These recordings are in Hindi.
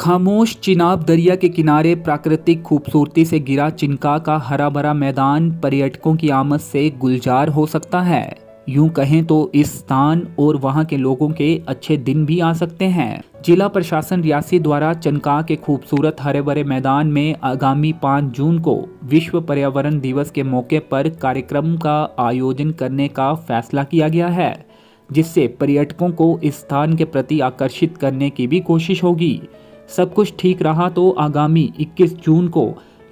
खामोश चिनाब दरिया के किनारे प्राकृतिक खूबसूरती से घिरा चिनका का हरा भरा मैदान पर्यटकों की आमद से गुलजार हो सकता है। यूं कहें तो इस स्थान और वहां के लोगों के अच्छे दिन भी आ सकते हैं। जिला प्रशासन रियासी द्वारा चनका के खूबसूरत हरे भरे मैदान में आगामी 5 जून को विश्व पर्यावरण दिवस के मौके पर कार्यक्रम का आयोजन करने का फैसला किया गया है, जिससे पर्यटकों को इस स्थान के प्रति आकर्षित करने की भी कोशिश होगी। सब कुछ ठीक रहा तो आगामी 21 जून को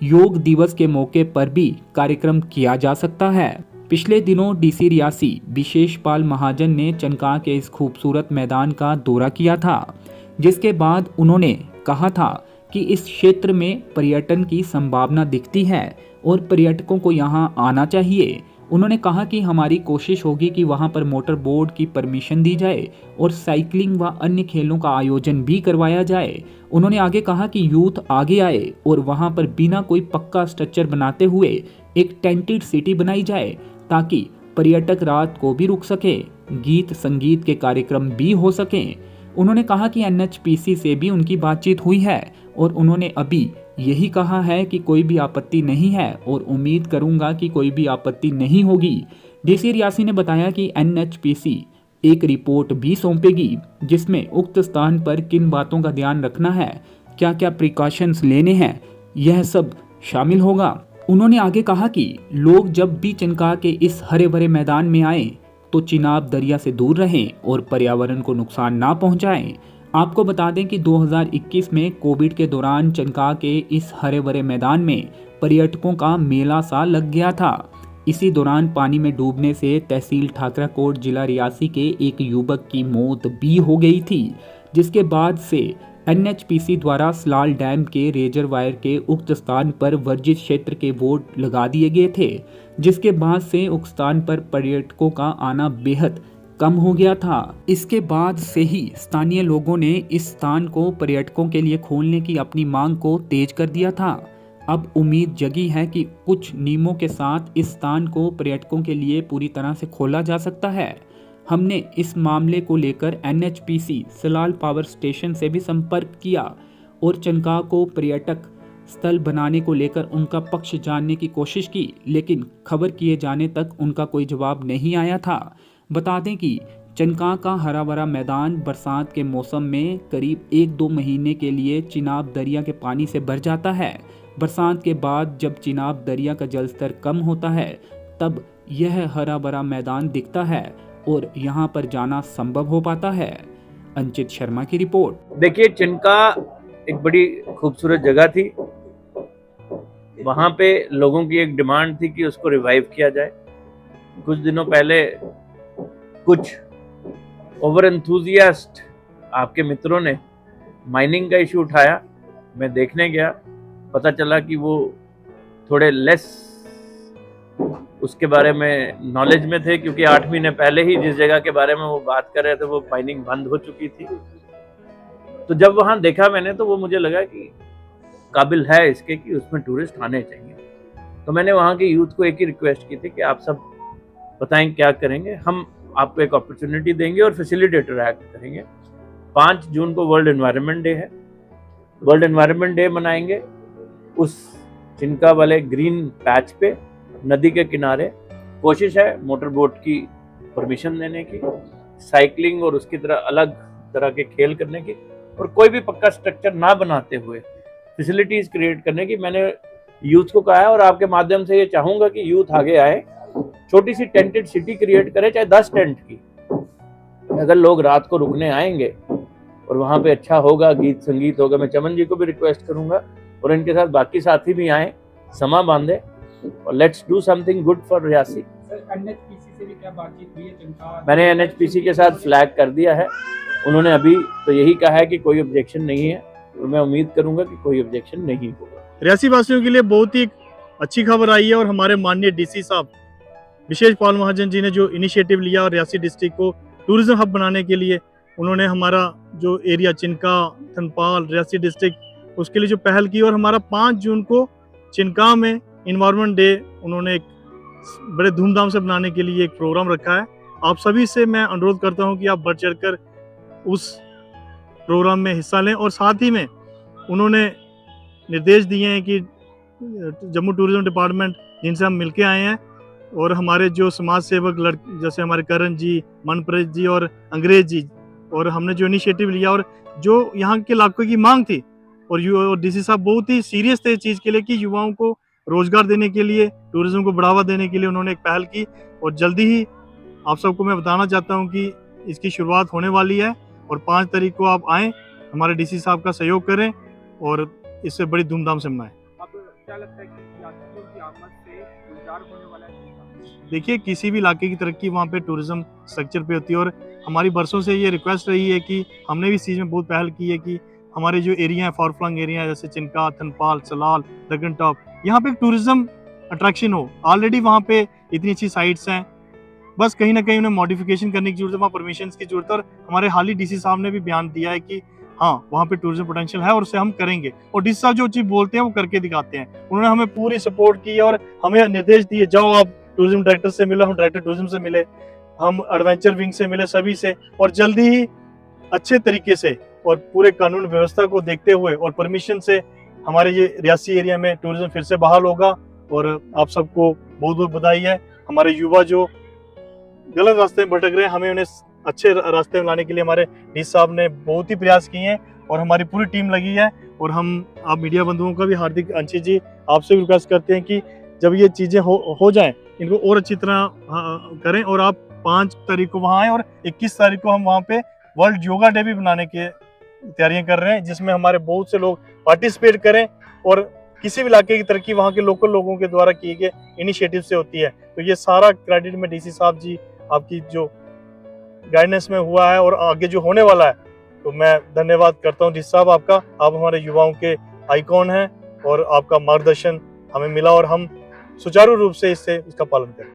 योग दिवस के मौके पर भी कार्यक्रम किया जा सकता है। पिछले दिनों डीसी रियासी विशेष पाल महाजन ने चनका के इस खूबसूरत मैदान का दौरा किया था, जिसके बाद उन्होंने कहा था कि इस क्षेत्र में पर्यटन की संभावना दिखती है और पर्यटकों को यहां आना चाहिए। उन्होंने कहा कि हमारी कोशिश होगी कि वहां पर मोटर बोट की परमिशन दी जाए और साइकिलिंग व अन्य खेलों का आयोजन भी करवाया जाए। उन्होंने आगे कहा कि यूथ आगे आए और वहां पर बिना कोई पक्का स्ट्रक्चर बनाते हुए एक टेंटेड सिटी बनाई जाए, ताकि पर्यटक रात को भी रुक सके, गीत संगीत के कार्यक्रम भी हो सकें। उन्होंने कहा कि एनएचपीसी से भी उनकी बातचीत हुई है और उन्होंने अभी यही कहा है कि कोई भी आपत्ति नहीं है और उम्मीद करूंगा कि कोई भी आपत्ति नहीं होगी। डीसी रियासी ने बताया कि एनएचपीसी एक रिपोर्ट भी सौंपेगी, जिसमें उक्त स्थान पर किन बातों का ध्यान रखना है, क्या क्या प्रिकॉशंस लेने हैं, यह सब शामिल होगा। उन्होंने आगे कहा कि लोग जब भी चनका के इस हरे भरे मैदान में आए तो चिनाब दरिया से दूर रहें और पर्यावरण को नुकसान ना पहुंचाएं। आपको बता दें कि 2021 में कोविड के दौरान चनका के इस हरे भरे मैदान में पर्यटकों का मेला सा लग गया था। इसी दौरान पानी में डूबने से तहसील ठाकराकोट जिला रियासी के एक युवक की मौत भी हो गई थी, जिसके बाद से एनएचपीसी द्वारा सलाल डैम के रेजरवायर के उक्त स्थान पर वर्जित क्षेत्र के बोर्ड लगा दिए गए थे, जिसके बाद से उक्त स्थान पर पर्यटकों का आना बेहद कम हो गया था। इसके बाद से ही स्थानीय लोगों ने इस स्थान को पर्यटकों के लिए खोलने की अपनी मांग को तेज कर दिया था। अब उम्मीद जगी है कि कुछ नियमों के साथ इस स्थान को पर्यटकों के लिए पूरी तरह से खोला जा सकता है। हमने इस मामले को लेकर एनएचपीसी सलाल पावर स्टेशन से भी संपर्क किया और चनका को पर्यटक स्थल बनाने को लेकर उनका पक्ष जानने की कोशिश की, लेकिन खबर किए जाने तक उनका कोई जवाब नहीं आया था। बता दें कि चनका का हरा भरा मैदान बरसात के मौसम में करीब 1-2 महीने के लिए चिनाब दरिया के पानी से भर जाता है। बरसात के बाद जब चिनाब दरिया का जलस्तर कम होता है, तब यह हरा भरा मैदान दिखता है और यहाँ पर जाना संभव हो पाता है। अंचित शर्मा की रिपोर्ट। देखिए, चनका एक बड़ी खूबसूरत जगह थी। वहाँ पे लोगों की एक डिमांड थी कि उसको रिवाइव किया जाए। कुछ दिनों पहले कुछ ओवर एंथुजियास्ट आपके मित्रों ने माइनिंग का इशू उठाया। मैं देखने गया, पता चला कि वो थोड़े लेस उसके बारे में नॉलेज में थे, क्योंकि 8 महीने पहले ही जिस जगह के बारे में वो बात कर रहे थे वो माइनिंग बंद हो चुकी थी। तो जब वहां देखा मैंने, तो वो मुझे लगा कि काबिल है इसके कि उसमें टूरिस्ट आने चाहिए। तो मैंने वहां के यूथ को एक ही रिक्वेस्ट की थी कि आप सब बताएं क्या करेंगे, हम आपको एक अपॉर्चुनिटी देंगे और फैसिलिटेटर एक्ट करेंगे। 5 जून को वर्ल्ड एनवायरनमेंट डे है। वर्ल्ड एनवायरनमेंट डे मनाएंगे उस चिनका वाले ग्रीन पैच पे, नदी के किनारे। कोशिश है मोटर बोट की परमिशन देने की, साइकिलिंग और उसकी तरह अलग तरह के खेल करने की, और कोई भी पक्का स्ट्रक्चर ना बनाते हुए फैसिलिटीज क्रिएट करने की। मैंने यूथ को कहा है और आपके माध्यम से ये चाहूंगा कि यूथ आगे आए, छोटी सी टेंटेड सिटी क्रिएट करे, चाहे 10 टेंट की। अगर लोग रात को रुकने आएंगे और वहां पे अच्छा होगा, गीत संगीत होगा। मैं चमन जी को भी रिक्वेस्ट करूंगा और इनके साथ बाकी साथी भी आए, समा बांधे और let's do something good for Reasi. NHPC से भी क्या बातचीत हुई है? मैंने एनएचपीसी के साथ फ्लैग कर दिया है। उन्होंने अभी तो यही कहा है कि कोई ऑब्जेक्शन नहीं है, और मैं उम्मीद करूंगा कि कोई ऑब्जेक्शन नहीं होगा। रियासी वासियों के लिए बहुत ही अच्छी खबर आई है और हमारे माननीय डीसी साहब विशेष पाल महाजन जी ने जो इनिशिएटिव लिया और रियासी डिस्ट्रिक्ट को टूरिज्म हब बनाने के लिए उन्होंने हमारा जो एरिया चिनका, थनपाल, रियासी डिस्ट्रिक्ट, उसके लिए जो पहल की, और हमारा 5 जून को चिनका में इन्वायरमेंट डे उन्होंने एक बड़े धूमधाम से बनाने के लिए एक प्रोग्राम रखा है। आप सभी से मैं अनुरोध करता हूं कि आप बढ़ चढ़कर उस प्रोग्राम में हिस्सा लें और साथ ही में उन्होंने निर्देश दिए हैं कि जम्मू टूरिज्म डिपार्टमेंट जिनसे हम मिलके आए हैं और हमारे जो समाज सेवक जैसे हमारे करण जी, मनप्रीत जी और अंग्रेज जी, और हमने जो इनिशिएटिव लिया और जो यहाँ के इलाकों की मांग थी और डीसी साहब बहुत ही सीरियस थे इस चीज़ के लिए कि युवाओं को रोजगार देने के लिए, टूरिज्म को बढ़ावा देने के लिए उन्होंने एक पहल की। और जल्दी ही आप सबको मैं बताना चाहता हूँ कि इसकी शुरुआत होने वाली है और 5 तारीख को आप आएँ, हमारे डीसी साहब का सहयोग करें और इससे बड़ी धूमधाम से मनाएं। अब क्या लगता है कि यात्रियों की आमद से गुलजार होने वाला है? देखिए, किसी भी इलाके की तरक्की वहाँ पे टूरिज्म स्ट्रक्चर पे होती है और हमारी बरसों से ये रिक्वेस्ट रही है कि हमने भी इस चीज़ में बहुत पहल की है कि हमारे जो एरिया है, फॉर फ्लंग एरिया है, जैसे चिनका, थनपाल, सलाल, दगन टॉप, यहाँ पे टूरिज्म अट्रैक्शन हो। ऑलरेडी वहाँ पे इतनी अच्छी साइट्स हैं, बस कहीं ना कहीं उन्हें मॉडिफिकेशन करने की जरूरत है, वहाँ परमिशन की जरूरत है। और हमारे हाल ही डीसी साहब ने भी बयान दिया है कि हाँ, वहाँ पे टूरिज्म पोटेंशियल है और उसे हम करेंगे। और डीसी साहब जो चीज़ बोलते हैं वो करके दिखाते हैं। उन्होंने हमें पूरी सपोर्ट की और हमें निर्देश दिए, जाओ आप टूरिज्म डायरेक्टर से मिलो, हम डायरेक्टर टूरिज्म से मिले, हम एडवेंचर विंग से मिले, सभी से, और जल्दी ही अच्छे तरीके से और पूरे कानून व्यवस्था को देखते हुए और परमिशन से हमारे ये रियासी एरिया में टूरिज्म फिर से बहाल होगा। और आप सबको बहुत बहुत बधाई है। हमारे युवा जो गलत रास्ते में भटक रहे हैं, हमें उन्हें अच्छे रास्ते में लाने के लिए हमारे डी साहब ने बहुत ही प्रयास किए हैं और हमारी पूरी टीम लगी है। और हम आप मीडिया बंधुओं का भी हार्दिक, अंशी जी आपसे भी रिक्वेस्ट करते हैं कि जब ये चीज़ें हो जाएं, इनको और अच्छी तरह करें। और आप 5 तारीख को वहाँ आएँ और 21 तारीख को हम वहाँ पे वर्ल्ड योगा डे भी बनाने की तैयारियां कर रहे हैं, जिसमें हमारे बहुत से लोग पार्टिसिपेट करें। और किसी भी इलाके की तरक्की वहाँ के लोकल लोगों के द्वारा किए गए इनिशिएटिव से होती है। तो ये सारा क्रेडिट में डीसी साहब जी आपकी जो गाइडेंस में हुआ है और आगे जो होने वाला है, तो मैं धन्यवाद करता हूँ डीसी साहब आपका। आप हमारे युवाओं के आइकॉन हैं और आपका मार्गदर्शन हमें मिला और हम सुचारू रूप से इसका पालन करें।